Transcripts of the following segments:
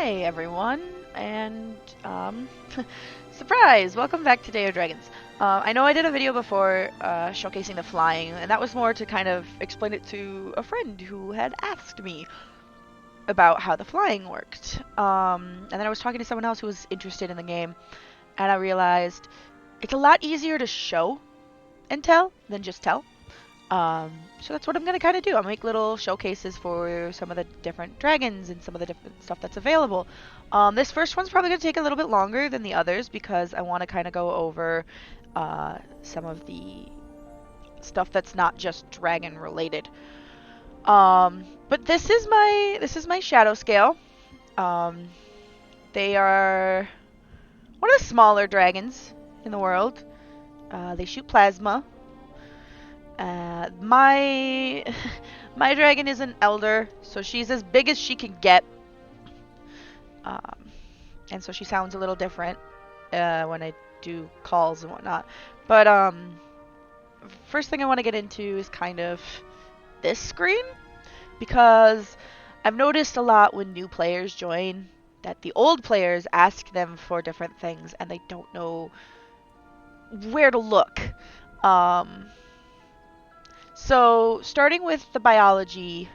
Hi everyone, and surprise! Welcome back to Day of Dragons. I know I did a video before showcasing the flying, and that was more to kind of explain it to a friend who had asked me about how the flying worked. And then I was talking to someone else who was interested in the game, and I realized it's a lot easier to show and tell than just tell. So that's what I'm going to kind of do. I'll make little showcases for some of the different dragons and some of the different stuff that's available. This first one's probably going to take a little bit longer than the others because I want to kind of go over some of the stuff that's not just dragon related. But this is my Shadowscale. Um, they are one of the smaller dragons in the world. They shoot plasma. My my dragon is an elder, so she's as big as she can get, um, and so she sounds a little different when I do calls and whatnot. But first thing I want to get into is kind of this screen because I've noticed a lot when new players join that the old players ask them for different things and they don't know where to look. Um, So, starting with the biology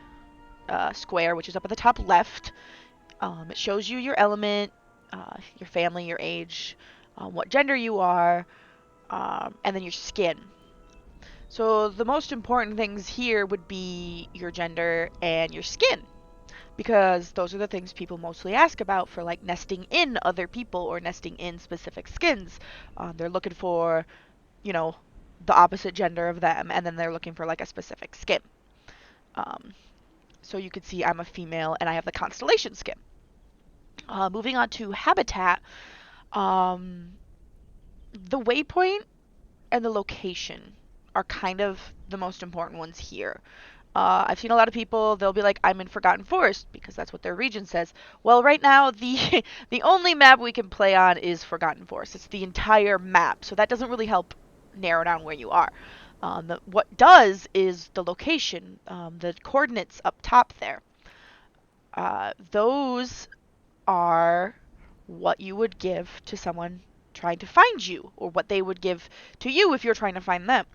square, which is up at the top left, it shows you your element, your family, your age, what gender you are, and then your skin. So, the most important things here would be your gender and your skin, because those are the things people mostly ask about for like nesting in other people or nesting in specific skins. They're looking for, you know, the opposite gender of them, and then they're looking for like a specific skin. Um, so you can see I'm a female and I have the constellation skin. Moving on to habitat, um, the waypoint and the location are kind of the most important ones here. I've seen a lot of people, they'll be like, I'm in Forgotten Forest, because that's what their region says. Well, right now, the the only map we can play on is Forgotten Forest. It's the entire map, so that doesn't really help narrow down where you are. What does is the location, the coordinates up top there. Those are what you would give to someone trying to find you, or what they would give to you if you're trying to find them.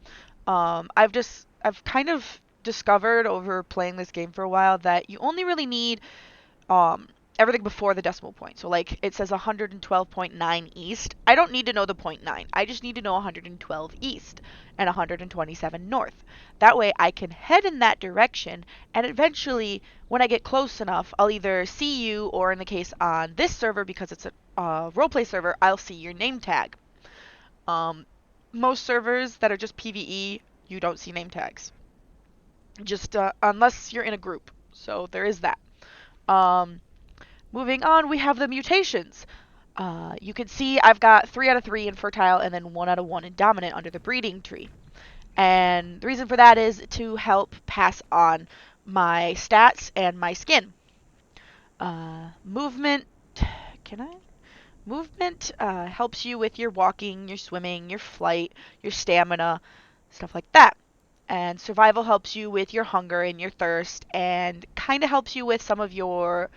I've kind of discovered over playing this game for a while that you only really need um, everything before the decimal point. So like it says 112.9 east. I don't need to know the point 9. I just need to know 112 east and 127 north. That way I can head in that direction, and eventually when I get close enough, I'll either see you, or in the case on this server, because it's a roleplay server, I'll see your name tag. Um, Most servers that are just PvE, you don't see name tags. Just unless you're in a group. So there is that. Um, Moving on, we have the mutations. You can see I've got 3 out of 3 in fertile and then 1 out of 1 in dominant under the breeding tree. And the reason for that is to help pass on my stats and my skin. Movement, can I? Movement helps you with your walking, your swimming, your flight, your stamina, stuff like that. And survival helps you with your hunger and your thirst, and kind of helps you with some of your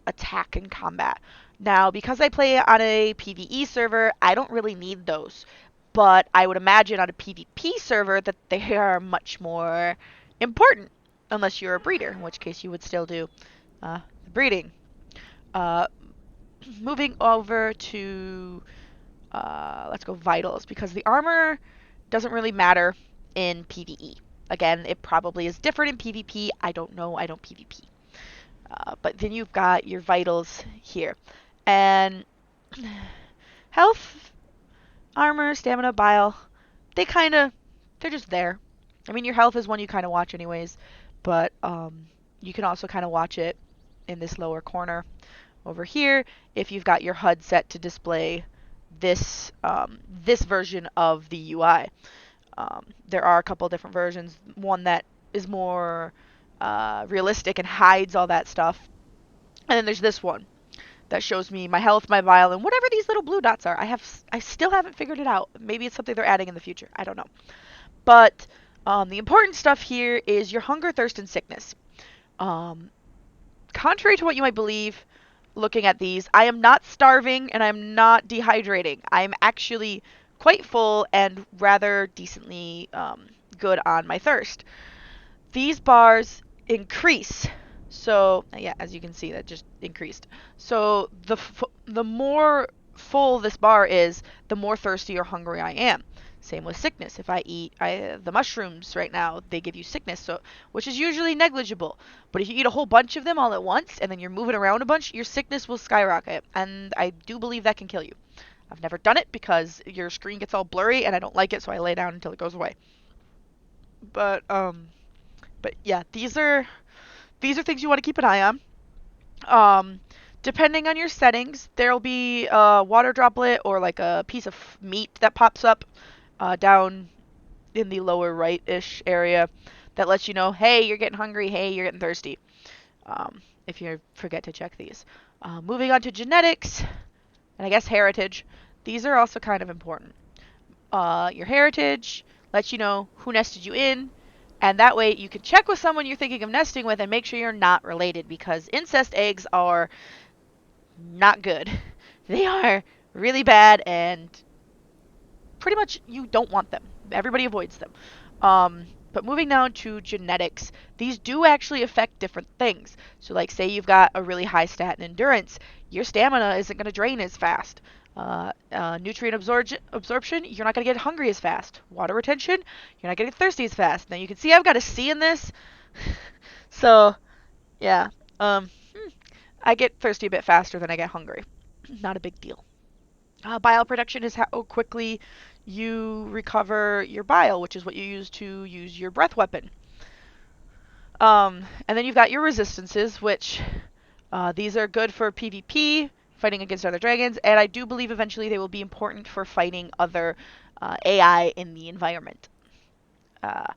attack and combat. Now, because I play on a PvE server, I don't really need those. But I would imagine on a PvP server that they are much more important, unless you're a breeder, in which case you would still do the breeding. Uh, Moving over to let's go vitals, because the armor doesn't really matter in PvE. Again, it probably is different in PvP. I don't know. I don't PvP. But then you've got your vitals here. And health, armor, stamina, bile, they're just there. I mean, your health is one you kind of watch anyways, but you can also kind of watch it in this lower corner over here if you've got your HUD set to display this version of the UI. There are a couple different versions. One that is more realistic and hides all that stuff. And then there's this one that shows me my health, my bile, and whatever these little blue dots are. I still haven't figured it out. Maybe it's something they're adding in the future. I don't know. But the important stuff here is your hunger, thirst, and sickness. Um, Contrary to what you might believe, looking at these, I am not starving and I'm not dehydrating. I'm actually quite full and rather decently good on my thirst. These bars increase. So yeah, as you can see, that just increased. So the more full this bar is, the more thirsty or hungry I am. Same with sickness. If I eat the mushrooms right now, they give you sickness, so which is usually negligible. But if you eat a whole bunch of them all at once and then you're moving around a bunch, your sickness will skyrocket, and I do believe that can kill you. I've never done it because your screen gets all blurry and I don't like it, so I lay down until it goes away. But yeah, these are things you want to keep an eye on. Um, Depending on your settings, there'll be a water droplet or like a piece of meat that pops up down in the lower right-ish area that lets you know, hey, you're getting hungry, hey, you're getting thirsty. If you forget to check these. Moving on to genetics, and I guess heritage. These are also kind of important. Your heritage lets you know who nested you in, and that way you can check with someone you're thinking of nesting with and make sure you're not related, because incest eggs are not good. They are really bad, and pretty much you don't want them. Everybody avoids them. But moving down to genetics, these do actually affect different things. So, like, say you've got a really high stat in endurance, your stamina isn't going to drain as fast. Nutrient absorption, you're not going to get hungry as fast. Water retention, you're not going to get thirsty as fast. Now, you can see I've got a C in this. So, yeah. I get thirsty a bit faster than I get hungry. Not a big deal. Bile production is how quickly you recover your bile, which is what you use your breath weapon. And then you've got your resistances, which these are good for PvP, fighting against other dragons, and I do believe eventually they will be important for fighting other AI in the environment. Uh,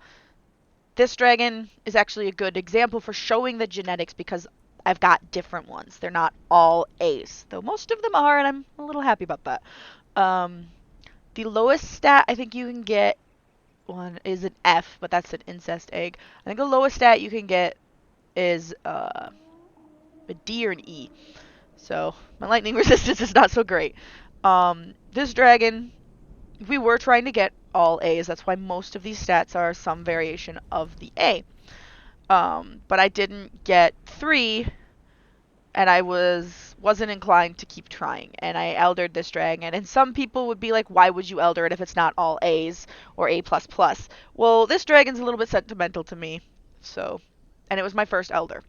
this dragon is actually a good example for showing the genetics because I've got different ones. They're not all A's, though most of them are, and I'm a little happy about that. Um, the lowest stat I think you can get one is an F, but that's an incest egg. I think the lowest stat you can get is a D or an E. So my lightning resistance is not so great. This dragon, we were trying to get all A's. That's why most of these stats are some variation of the A. But I didn't get 3, and I wasn't inclined to keep trying, and I eldered this dragon. And some people would be like, why would you elder it if it's not all A's or A++? Well, this dragon's a little bit sentimental to me, so, and it was my first elder.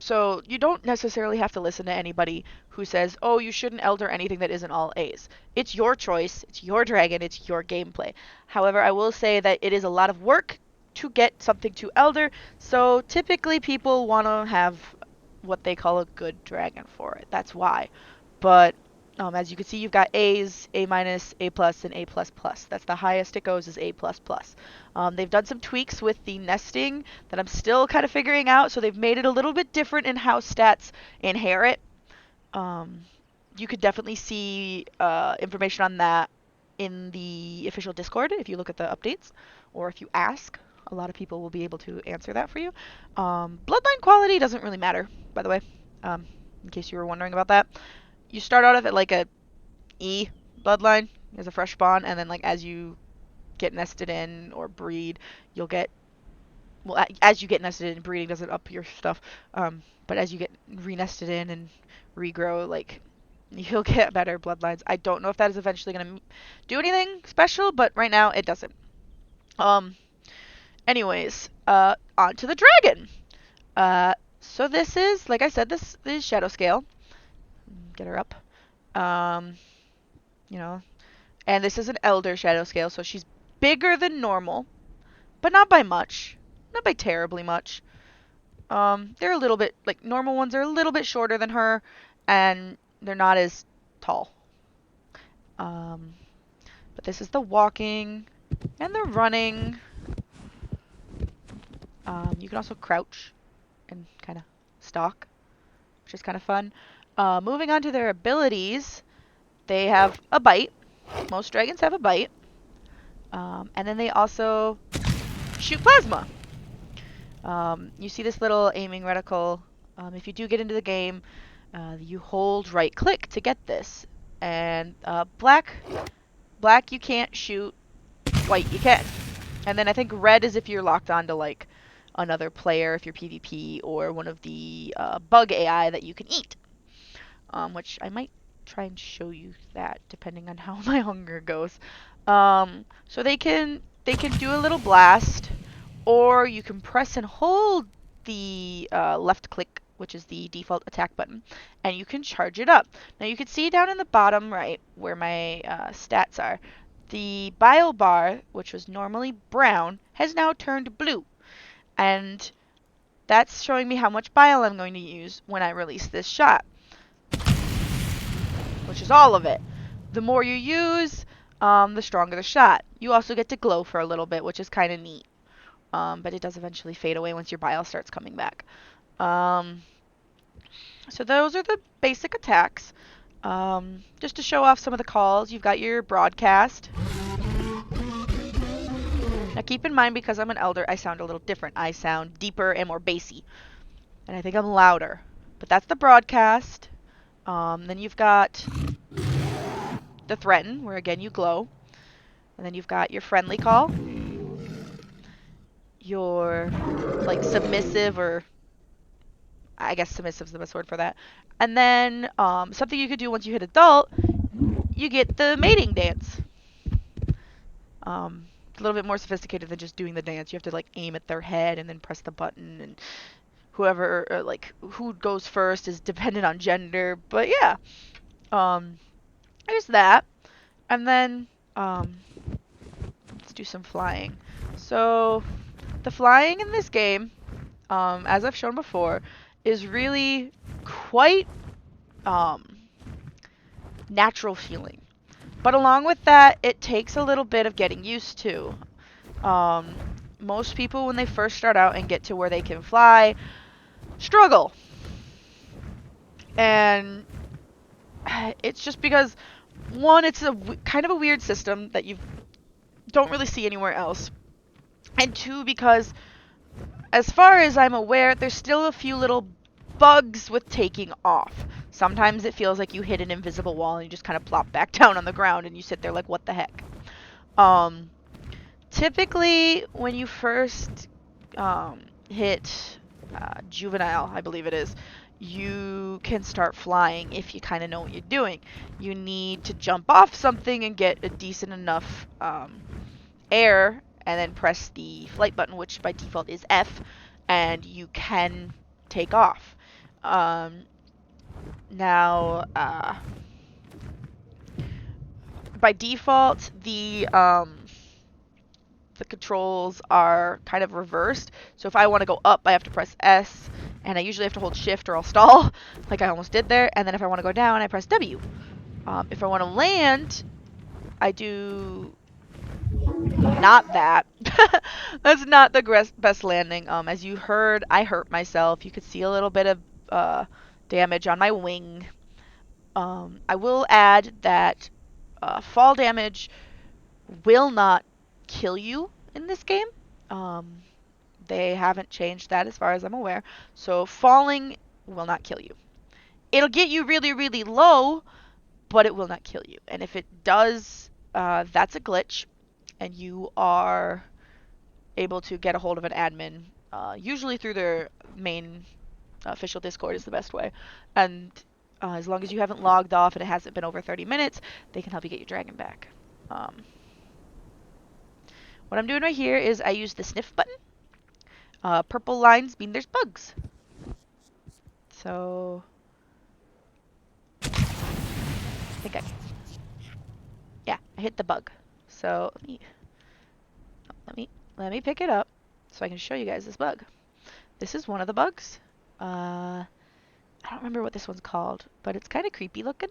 So you don't necessarily have to listen to anybody who says, oh, you shouldn't elder anything that isn't all A's. It's your choice, it's your dragon, it's your gameplay. However, I will say that it is a lot of work to get something to elder, so typically people want to have what they call a good dragon for it. That's why. But as you can see, you've got A's, A minus, A plus, and A plus plus. That's the highest it goes is A plus plus. They've done some tweaks with the nesting that I'm still kind of figuring out, so they've made it a little bit different in how stats inherit. You could definitely see information on that in the official Discord if you look at the updates, or if you ask. A lot of people will be able to answer that for you. Bloodline quality doesn't really matter, by the way, in case you were wondering about that. You start out at like a E bloodline as a fresh spawn, and then like as you get nested in or breed, you'll get as you get nested in, breeding doesn't up your stuff, but as you get re-nested in and regrow, like you'll get better bloodlines. I don't know if that is eventually gonna do anything special, but right now it doesn't. Anyways, on to the dragon. So this is, like I said, this is Shadowscale. Get her up. Um, you know, and this is an Elder Shadowscale, so she's bigger than normal, but not by much. Not by terribly much. They're a little bit, like, normal ones are a little bit shorter than her, and they're not as tall. But this is the walking and the running. You can also crouch and kind of stalk, which is kind of fun. Moving on to their abilities, they have a bite. Most dragons have a bite. And then they also shoot plasma. You see this little aiming reticle If you do get into the game, you hold right click to get this. And black you can't shoot, white you can. And then I think red is if you're locked on to like another player, if you're PvP, or one of the bug AI that you can eat. Which I might try and show you that depending on how my hunger goes. So they can do a little blast, or you can press and hold the left click, which is the default attack button, and you can charge it up. Now you can see down in the bottom right where my stats are, the bio bar, which was normally brown, has now turned blue, and that's showing me how much bile I'm going to use when I release this shot, which is all of it. The more you use, the stronger the shot. You also get to glow for a little bit, which is kind of neat. But it does eventually fade away once your bile starts coming back. So those are the basic attacks. Just to show off some of the calls, you've got your broadcast. Now keep in mind, because I'm an elder, I sound a little different. I sound deeper and more bassy. And I think I'm louder. But that's the broadcast. Then you've got the threaten, where again you glow. And then you've got your friendly call. Your like submissive, or I guess submissive is the best word for that. And then something you could do once you hit adult, you get the mating dance. It's a little bit more sophisticated than just doing the dance. You have to like aim at their head and then press the button, and whoever like who goes first is dependent on gender. But yeah, there's that. And then let's do some flying. So the flying in this game, as I've shown before, is really quite natural feeling. But along with that, it takes a little bit of getting used to. Most people, when they first start out and get to where they can fly, struggle. And it's just because, one, it's a kind of a weird system that you don't really see anywhere else. And two, because as far as I'm aware, there's still a few little bugs with taking off. Sometimes it feels like you hit an invisible wall and you just kind of plop back down on the ground and you sit there like, what the heck? Typically, when you first hit juvenile, I believe it is, you can start flying if you kind of know what you're doing. You need to jump off something and get a decent enough air, and then press the flight button, which by default is F, and you can take off. Now, by default, the controls are kind of reversed. So if I want to go up, I have to press S, and I usually have to hold Shift or I'll stall, like I almost did there. And then if I want to go down, I press W. If I want to land, I do not that. That's not the best landing. As you heard, I hurt myself. You could see a little bit of damage on my wing. I will add that fall damage will not kill you in this game. They haven't changed that as far as I'm aware. So falling will not kill you. It'll get you really, really low, but it will not kill you. And if it does, that's a glitch, and you are able to get a hold of an admin, usually through their main official Discord is the best way. And as long as you haven't logged off and it hasn't been over 30 minutes, they can help you get your dragon back. What I'm doing right here is I use the sniff button. Purple lines mean there's bugs. So I think I hit the bug. So let me pick it up so I can show you guys this bug. This is one of the bugs. I don't remember what this one's called, but it's kind of creepy looking.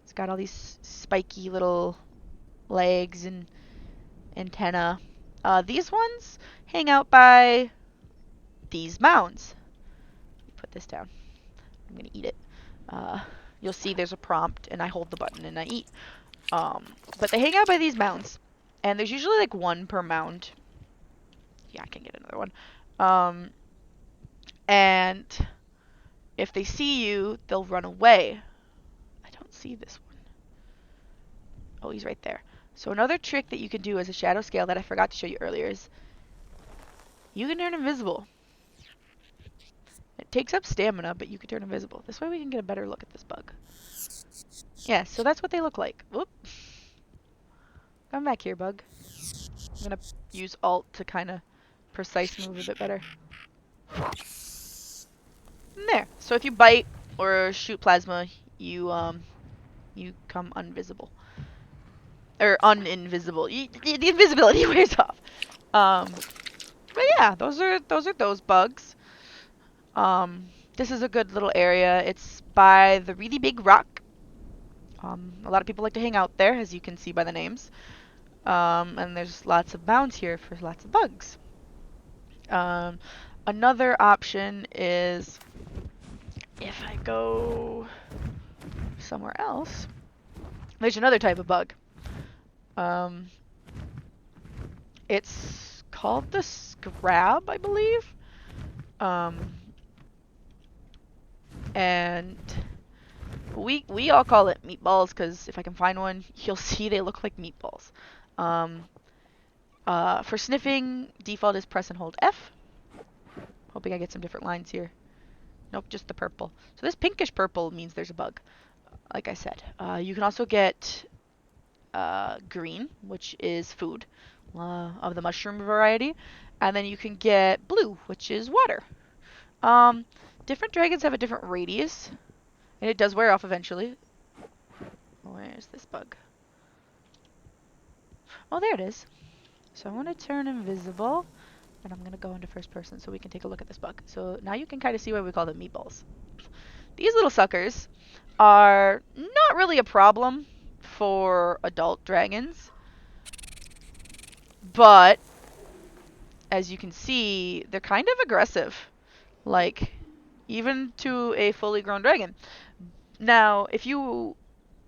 It's got all these spiky little legs and antenna. These ones hang out by these mounds. Let me put this down. I'm gonna eat it. You'll see there's a prompt, and I hold the button and I eat. But they hang out by these mounds, and there's usually like one per mound. Yeah, I can get another one. And if they see you, they'll run away. I don't see this one. Oh, he's right there. So another trick that you can do as a Shadowscale that I forgot to show you earlier is you can turn invisible. It takes up stamina, but you can turn invisible. This way we can get a better look at this bug. Yeah, so that's what they look like. Whoop. Come back here, bug. I'm gonna use Alt to kind of precise move a bit better. And there. So if you bite or shoot plasma, you come invisible. Or uninvisible. The invisibility wears off. But yeah, those are those bugs. This is a good little area. It's by the really big rock. A lot of people like to hang out there, as you can see by the names. And there's lots of mounds here for lots of bugs. Another option is if I go somewhere else, there's another type of bug. It's called the scrab, I believe. And we all call it meatballs because if I can find one, you'll see they look like meatballs. For sniffing, default is press and hold F. Hoping I get some different lines here. Nope, just the purple. So this pinkish purple means there's a bug, like I said. You can also get green, which is food of the mushroom variety. And then you can get blue, which is water. Different dragons have a different radius, and it does wear off eventually. Where's this bug? Oh, there it is. So I want to turn invisible, and I'm going to go into first person so we can take a look at this bug. So now you can kind of see why we call them meatballs. These little suckers are not really a problem for adult dragons, but as you can see, they're kind of aggressive, like even to a fully grown dragon. Now, if you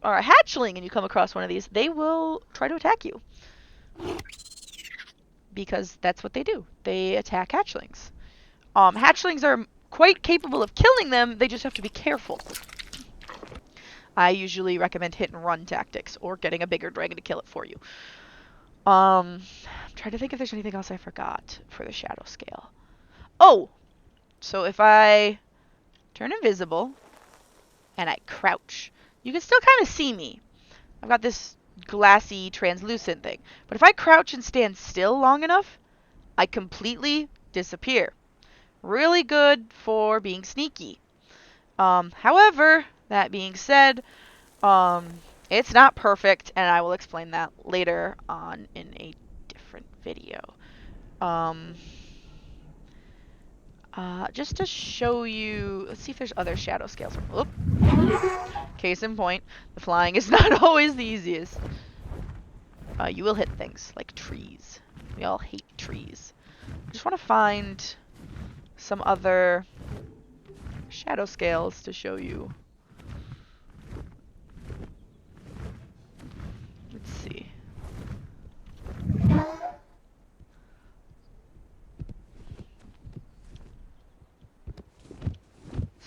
are a hatchling and you come across one of these, they will try to attack you. Because that's what they do. They attack hatchlings. Hatchlings are quite capable of killing them, they just have to be careful. I usually recommend hit and run tactics, or getting a bigger dragon to kill it for you. I'm trying to think if there's anything else I forgot for the Shadowscale. Oh! So if I turn invisible, and I crouch, you can still kind of see me. I've got this glassy, translucent thing. But if I crouch and stand still long enough, I completely disappear. Really good for being sneaky. However, that being said, it's not perfect, and I will explain that later on in a different video. Just to show you, let's see if there's other Shadowscales. Oop. Case in point, the flying is not always the easiest. You will hit things like trees. We all hate trees. I just want to find some other Shadowscales to show you. Let's see.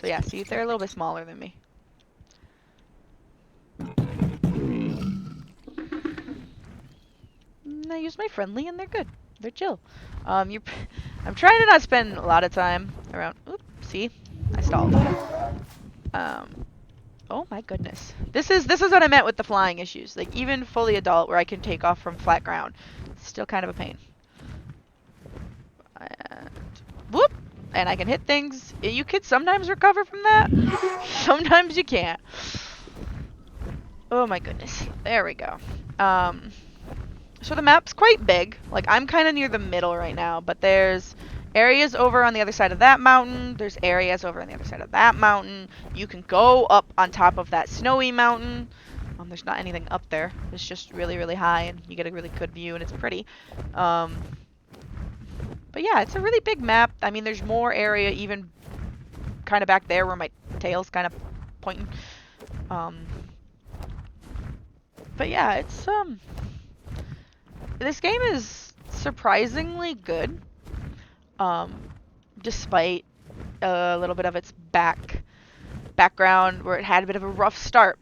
So yeah, see, they're a little bit smaller than me. And I use my friendly and they're good. They're chill. I'm trying to not spend a lot of time around. Oop, see? I stalled. Oh my goodness. This is what I meant with the flying issues. Like even fully adult where I can take off from flat ground. It's still kind of a pain. And whoop! And I can hit things. You can sometimes recover from that. Sometimes you can't. Oh my goodness. There we go. So the map's quite big. Like I'm kind of near the middle right now, but there's areas over on the other side of that mountain. There's areas over on the other side of that mountain. You can go up on top of that snowy mountain. There's not anything up there. It's just really, really high, and you get a really good view, and it's pretty. But yeah, it's a really big map. I mean, there's more area even kind of back there where my tail's kind of pointing. But yeah, it's this game is surprisingly good. Despite a little bit of its background where it had a bit of a rough start.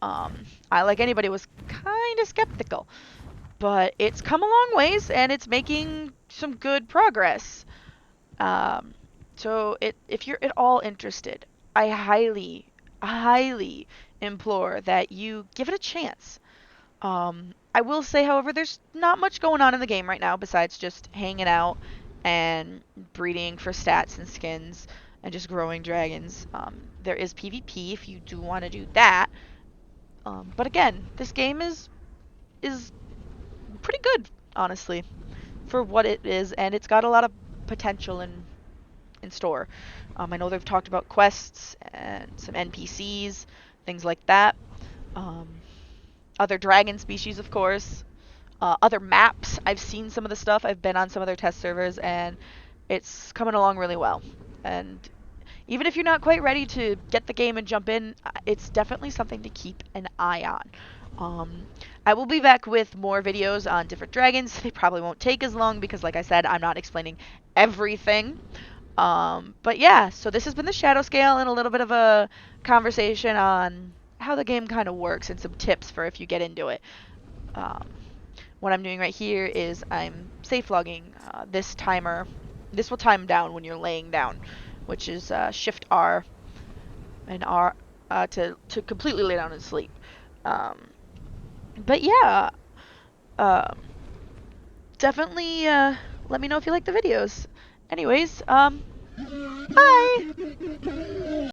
I, like anybody, was kind of skeptical, but it's come a long ways and it's making some good progress. Um, if you're at all interested, I highly implore that you give it a chance. I will say, however, there's not much going on in the game right now besides just hanging out and breeding for stats and skins and just growing dragons. There is PvP if you do want to do that. But again, this game is pretty good, honestly, for what it is, and it's got a lot of potential in store. I know they've talked about quests and some NPCs, things like that. Um, Other dragon species, of course. Other maps. I've seen some of the stuff. I've been on some other test servers, and it's coming along really well. And even if you're not quite ready to get the game and jump in, it's definitely something to keep an eye on. Um, I will be back with more videos on different dragons. They probably won't take as long because, like I said, I'm not explaining everything. But yeah, so this has been the Shadowscale and a little bit of a conversation on how the game kind of works and some tips for if you get into it. Um, what I'm doing right here is I'm safe logging this timer. This will time down when you're laying down, which is Shift R and R to completely lay down and sleep. Um, but yeah, um, definitely let me know if you like the videos. Anyways, bye.